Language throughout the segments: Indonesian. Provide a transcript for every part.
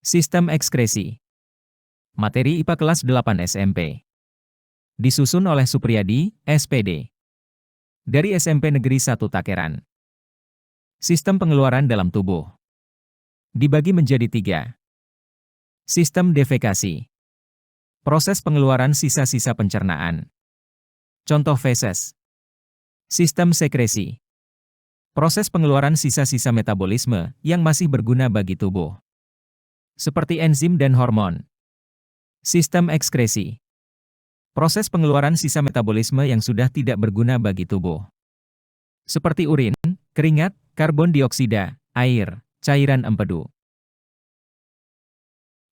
Sistem ekskresi. Materi IPA kelas 8 SMP. Disusun oleh Supriyadi, SPD. Dari SMP Negeri 1 Takeran. Sistem pengeluaran dalam tubuh. Dibagi menjadi 3. Sistem defekasi. Proses pengeluaran sisa-sisa pencernaan. Contoh feses. Sistem sekresi. Proses pengeluaran sisa-sisa metabolisme yang masih berguna bagi tubuh. Seperti enzim dan hormon. Sistem ekskresi. Proses pengeluaran sisa metabolisme yang sudah tidak berguna bagi tubuh. Seperti urin, keringat, karbon dioksida, air, cairan empedu.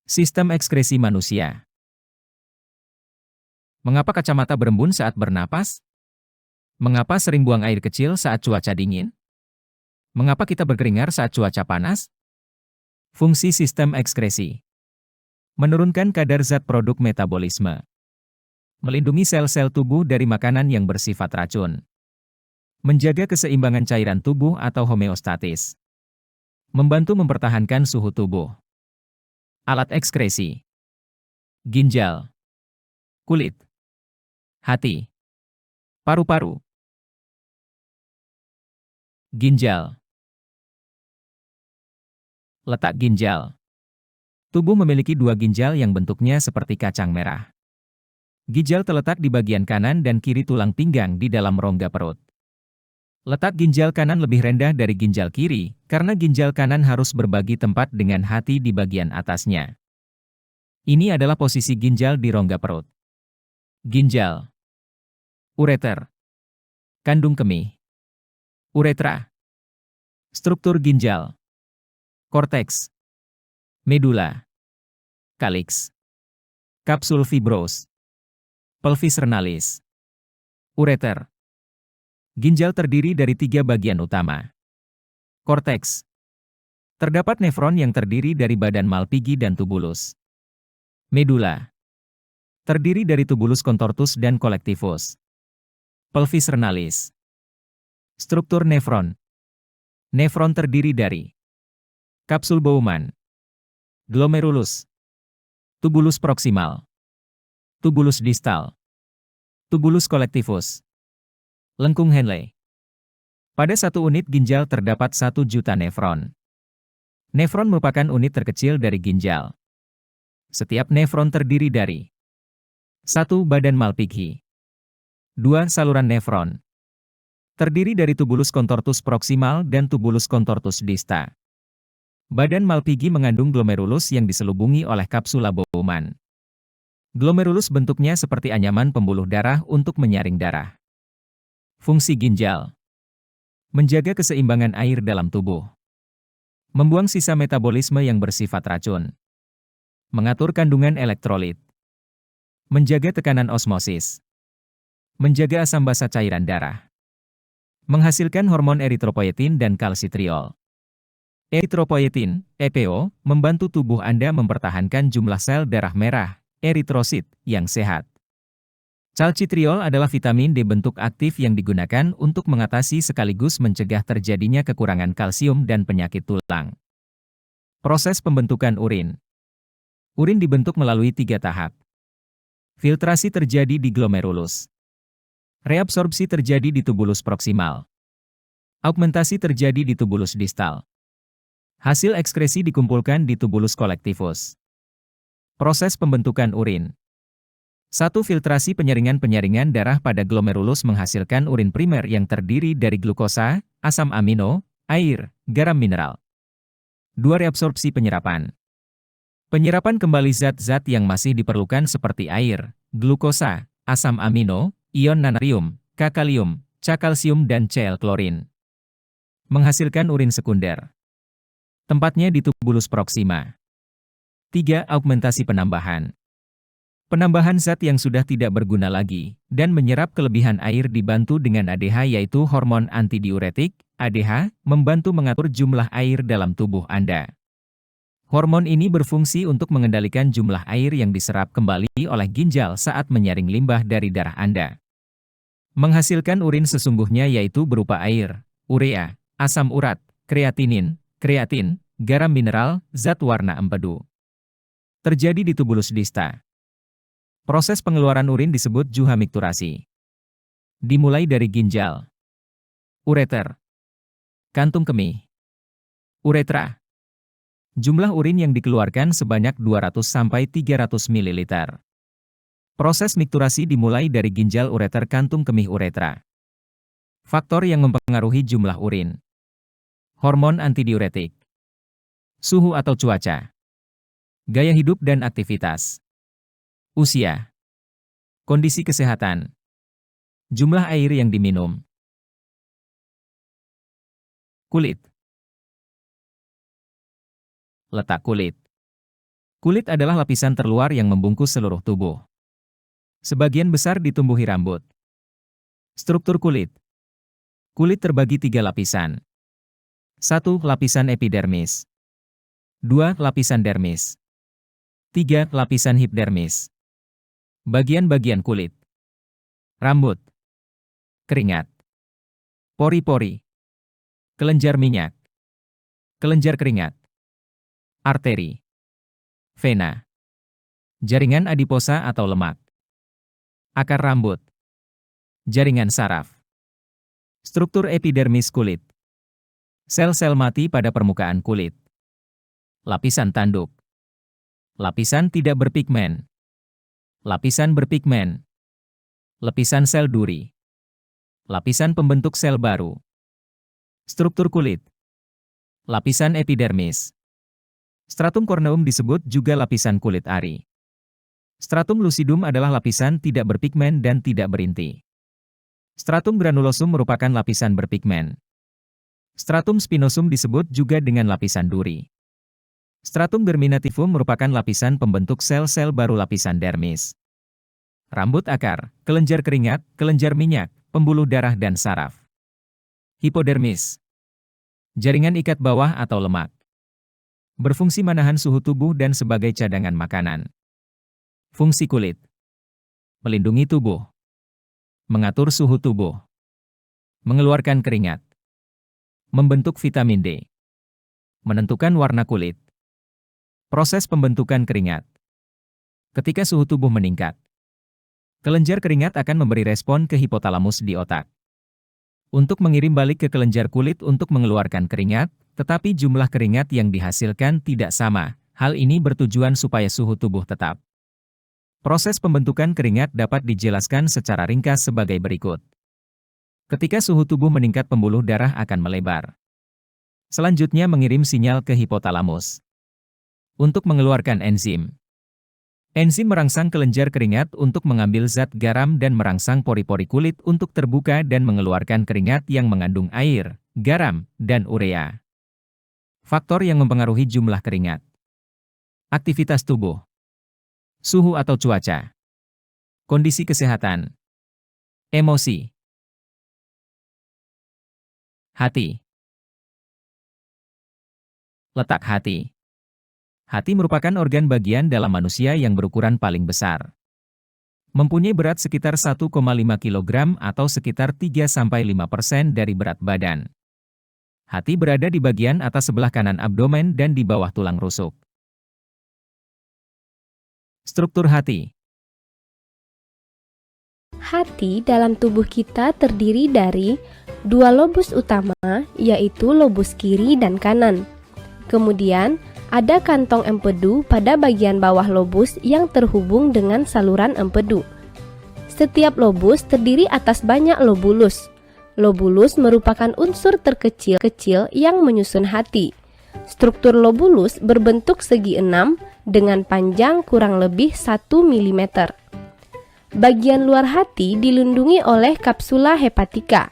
Sistem ekskresi manusia. Mengapa kacamata berembun saat bernapas? Mengapa sering buang air kecil saat cuaca dingin? Mengapa kita berkeringat saat cuaca panas? Fungsi sistem ekskresi. Menurunkan kadar zat produk metabolisme. Melindungi sel-sel tubuh dari makanan yang bersifat racun. Menjaga keseimbangan cairan tubuh atau homeostatis. Membantu mempertahankan suhu tubuh. Alat ekskresi. Ginjal. Kulit. Hati. Paru-paru. Ginjal. Letak ginjal. Tubuh memiliki 2 ginjal yang bentuknya seperti kacang merah. Ginjal terletak di bagian kanan dan kiri tulang pinggang di dalam rongga perut. Letak ginjal kanan lebih rendah dari ginjal kiri, karena ginjal kanan harus berbagi tempat dengan hati di bagian atasnya. Ini adalah posisi ginjal di rongga perut. Ginjal. Ureter. Kandung kemih. Uretra. Struktur ginjal. Korteks. Medula. Kaliks. Kapsul fibros. Pelvis renalis. Ureter. Ginjal terdiri dari 3 bagian utama. Korteks. Terdapat nefron yang terdiri dari badan Malpighi dan tubulus. Medula. Terdiri dari tubulus contortus dan collectivus. Pelvis renalis. Struktur nefron. Nefron terdiri dari kapsul Bowman, glomerulus, tubulus proksimal, tubulus distal, tubulus collectivus, lengkung Henle. Pada satu unit ginjal terdapat 1 juta nefron. Nefron merupakan unit terkecil dari ginjal. Setiap nefron terdiri dari 1 badan Malpighi, 2 saluran nefron. Terdiri dari tubulus contortus proksimal dan tubulus contortus dista. Badan Malpighi mengandung glomerulus yang diselubungi oleh kapsula Bowman. Glomerulus bentuknya seperti anyaman pembuluh darah untuk menyaring darah. Fungsi ginjal. Menjaga keseimbangan air dalam tubuh. Membuang sisa metabolisme yang bersifat racun. Mengatur kandungan elektrolit. Menjaga tekanan osmosis. Menjaga asam basa cairan darah. Menghasilkan hormon eritropoietin dan kalsitriol. Eritropoietin, EPO, membantu tubuh Anda mempertahankan jumlah sel darah merah, eritrosit, yang sehat. Calcitriol adalah vitamin D bentuk aktif yang digunakan untuk mengatasi sekaligus mencegah terjadinya kekurangan kalsium dan penyakit tulang. Proses pembentukan urin. Urin dibentuk melalui 3 tahap. Filtrasi terjadi di glomerulus. Reabsorpsi terjadi di tubulus proksimal. Augmentasi terjadi di tubulus distal. Hasil ekskresi dikumpulkan di tubulus collectivus. Proses pembentukan urin. 1. Filtrasi penyaringan darah pada glomerulus menghasilkan urin primer yang terdiri dari glukosa, asam amino, air, garam mineral. 2. Reabsorpsi penyerapan. Penyerapan kembali zat-zat yang masih diperlukan seperti air, glukosa, asam amino, ion natrium, kakalium, Ca-kalsium dan Cl-klorin. Menghasilkan urin sekunder. Tempatnya di tubulus proksima. 3. Augmentasi penambahan. Penambahan zat yang sudah tidak berguna lagi, dan menyerap kelebihan air dibantu dengan ADH yaitu hormon antidiuretik, ADH, membantu mengatur jumlah air dalam tubuh Anda. Hormon ini berfungsi untuk mengendalikan jumlah air yang diserap kembali oleh ginjal saat menyaring limbah dari darah Anda. Menghasilkan urin sesungguhnya yaitu berupa air, urea, asam urat, kreatinin, kreatin, garam mineral, zat warna empedu. Terjadi di tubulus dista. Proses pengeluaran urin disebut juhamikturasi. Dimulai dari ginjal, ureter, kantung kemih, uretra. Jumlah urin yang dikeluarkan sebanyak 200-300 ml. Proses mikturasi dimulai dari ginjal ureter kantung kemih uretra. Faktor yang mempengaruhi jumlah urin. Hormon antidiuretik. Suhu atau cuaca. Gaya hidup dan aktivitas. Usia. Kondisi kesehatan. Jumlah air yang diminum. Kulit. Letak kulit. Kulit adalah lapisan terluar yang membungkus seluruh tubuh. Sebagian besar ditumbuhi rambut. Struktur kulit. Kulit terbagi 3 lapisan. 1. Lapisan epidermis. 2. Lapisan dermis. 3. Lapisan hipdermis. Bagian-bagian kulit. Rambut. Keringat. Pori-pori. Kelenjar minyak. Kelenjar keringat. Arteri. Vena. Jaringan adiposa atau lemak. Akar rambut. Jaringan saraf. Struktur epidermis kulit. Sel-sel mati pada permukaan kulit. Lapisan tanduk. Lapisan tidak berpigmen. Lapisan berpigmen. Lapisan sel duri. Lapisan pembentuk sel baru. Struktur kulit. Lapisan epidermis. Stratum corneum disebut juga lapisan kulit ari. Stratum lucidum adalah lapisan tidak berpigmen dan tidak berinti. Stratum granulosum merupakan lapisan berpigmen. Stratum spinosum disebut juga dengan lapisan duri. Stratum germinativum merupakan lapisan pembentuk sel-sel baru lapisan dermis. Rambut akar, kelenjar keringat, kelenjar minyak, pembuluh darah dan saraf. Hipodermis. Jaringan ikat bawah atau lemak. Berfungsi menahan suhu tubuh dan sebagai cadangan makanan. Fungsi kulit. Melindungi tubuh. Mengatur suhu tubuh. Mengeluarkan keringat. Membentuk vitamin D. Menentukan warna kulit. Proses pembentukan keringat. Ketika suhu tubuh meningkat, kelenjar keringat akan memberi respon ke hipotalamus di otak. Untuk mengirim balik ke kelenjar kulit untuk mengeluarkan keringat, tetapi jumlah keringat yang dihasilkan tidak sama. Hal ini bertujuan supaya suhu tubuh tetap. Proses pembentukan keringat dapat dijelaskan secara ringkas sebagai berikut. Ketika suhu tubuh meningkat, pembuluh darah akan melebar. Selanjutnya mengirim sinyal ke hipotalamus untuk mengeluarkan enzim. Enzim merangsang kelenjar keringat untuk mengambil zat garam dan merangsang pori-pori kulit untuk terbuka dan mengeluarkan keringat yang mengandung air, garam, dan urea. Faktor yang mempengaruhi jumlah keringat. Aktivitas tubuh. Suhu atau cuaca. Kondisi kesehatan. Emosi. Hati. Letak hati. Hati merupakan organ bagian dalam manusia yang berukuran paling besar. Mempunyai berat sekitar 1,5 kg atau sekitar 3-5% dari berat badan. Hati berada di bagian atas sebelah kanan abdomen dan di bawah tulang rusuk. Struktur hati. Hati dalam tubuh kita terdiri dari 2 lobus utama, yaitu lobus kiri dan kanan. Kemudian, ada kantong empedu pada bagian bawah lobus yang terhubung dengan saluran empedu. Setiap lobus terdiri atas banyak lobulus. Lobulus merupakan unsur terkecil yang menyusun hati. Struktur lobulus berbentuk segi 6 dengan panjang kurang lebih 1 mm. Bagian luar hati dilindungi oleh kapsula hepatika.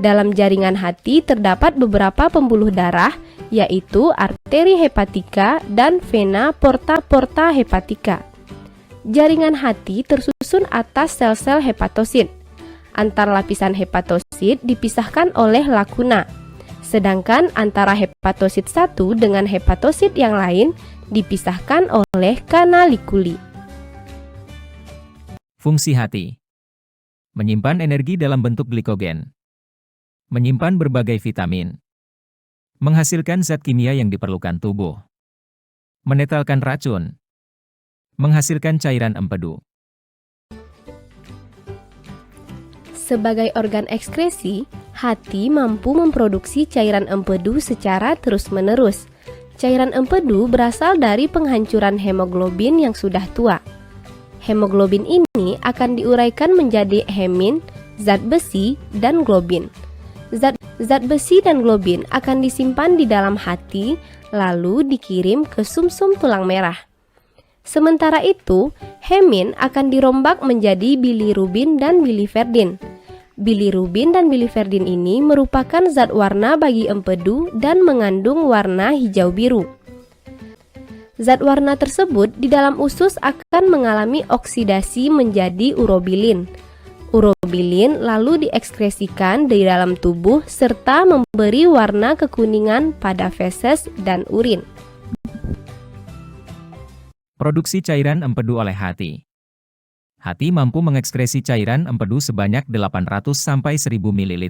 Dalam jaringan hati terdapat beberapa pembuluh darah, yaitu arteri hepatika dan vena porta hepatika. Jaringan hati tersusun atas sel-sel hepatosit. Antar lapisan hepatosit dipisahkan oleh lakuna, sedangkan antara hepatosit satu dengan hepatosit yang lain dipisahkan oleh kanalikuli. Fungsi hati. Menyimpan energi dalam bentuk glikogen. Menyimpan berbagai vitamin. Menghasilkan zat kimia yang diperlukan tubuh. Menetralkan racun. Menghasilkan cairan empedu. Sebagai organ ekskresi, hati mampu memproduksi cairan empedu secara terus-menerus. Cairan empedu berasal dari penghancuran hemoglobin yang sudah tua. Hemoglobin ini akan diuraikan menjadi hemin, zat besi, dan globin. Zat besi dan globin akan disimpan di dalam hati, lalu dikirim ke sumsum tulang merah. Sementara itu, hemin akan dirombak menjadi bilirubin dan biliverdin. Bilirubin dan biliverdin ini merupakan zat warna bagi empedu dan mengandung warna hijau biru. Zat warna tersebut di dalam usus akan mengalami oksidasi menjadi urobilin. Urobilin lalu diekskresikan di dalam tubuh serta memberi warna kekuningan pada feses dan urin. Produksi cairan empedu oleh hati. Hati mampu mengekskresi cairan empedu sebanyak 800-1000 ml.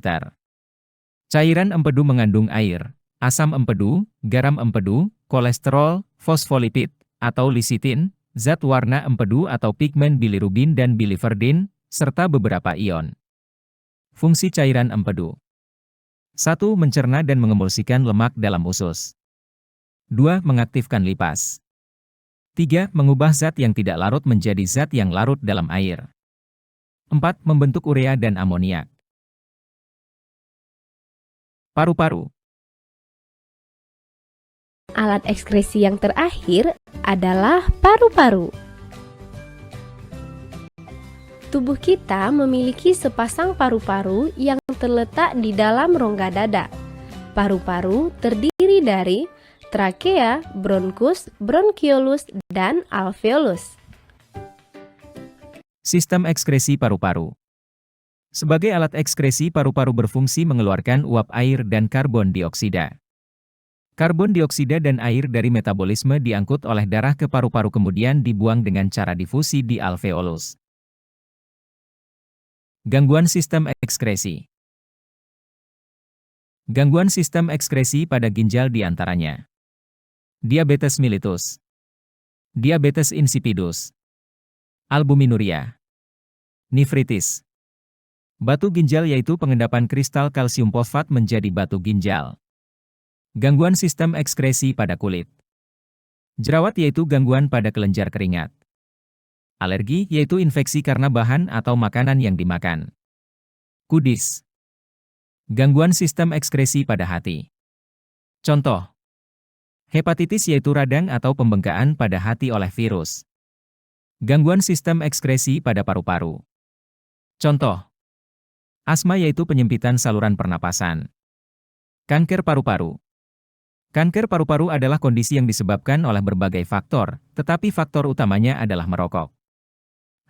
Cairan empedu mengandung air, asam empedu, garam empedu, kolesterol, fosfolipid, atau lisitin, zat warna empedu atau pigmen bilirubin dan biliverdin, serta beberapa ion. Fungsi cairan empedu. 1. Mencerna dan mengemulsikan lemak dalam usus. 2. Mengaktifkan lipas. 3. Mengubah zat yang tidak larut menjadi zat yang larut dalam air. 4. Membentuk urea dan amoniak. Paru-paru. Alat ekskresi yang terakhir adalah paru-paru. Tubuh kita memiliki sepasang paru-paru yang terletak di dalam rongga dada. Paru-paru terdiri dari trakea, bronkus, bronkiolus, dan alveolus. Sistem ekskresi paru-paru. Sebagai alat ekskresi, paru-paru berfungsi mengeluarkan uap air dan karbon dioksida. Karbon dioksida dan air dari metabolisme diangkut oleh darah ke paru-paru kemudian dibuang dengan cara difusi di alveolus. Gangguan sistem ekskresi. Gangguan sistem ekskresi pada ginjal diantaranya diabetes mellitus, diabetes insipidus, albuminuria, nefritis. Batu ginjal yaitu pengendapan kristal kalsium fosfat menjadi batu ginjal. Gangguan sistem ekskresi pada kulit. Jerawat yaitu gangguan pada kelenjar keringat. Alergi yaitu infeksi karena bahan atau makanan yang dimakan. Kudis. Gangguan sistem ekskresi pada hati. Contoh. Hepatitis yaitu radang atau pembengkakan pada hati oleh virus. Gangguan sistem ekskresi pada paru-paru. Contoh. Asma yaitu penyempitan saluran pernapasan. Kanker paru-paru. Kanker paru-paru adalah kondisi yang disebabkan oleh berbagai faktor, tetapi faktor utamanya adalah merokok.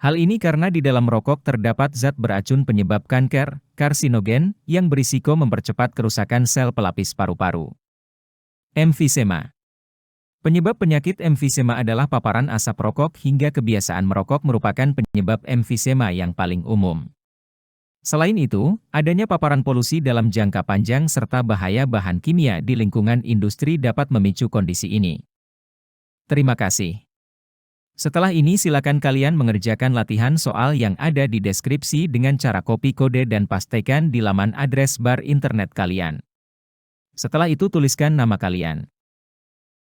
Hal ini karena di dalam rokok terdapat zat beracun penyebab kanker, karsinogen, yang berisiko mempercepat kerusakan sel pelapis paru-paru. Emfisema. Penyebab penyakit emfisema adalah paparan asap rokok hingga kebiasaan merokok merupakan penyebab emfisema yang paling umum. Selain itu, adanya paparan polusi dalam jangka panjang serta bahaya bahan kimia di lingkungan industri dapat memicu kondisi ini. Terima kasih. Setelah ini silakan kalian mengerjakan latihan soal yang ada di deskripsi dengan cara copy kode dan pastekan di laman address bar internet kalian. Setelah itu tuliskan nama kalian.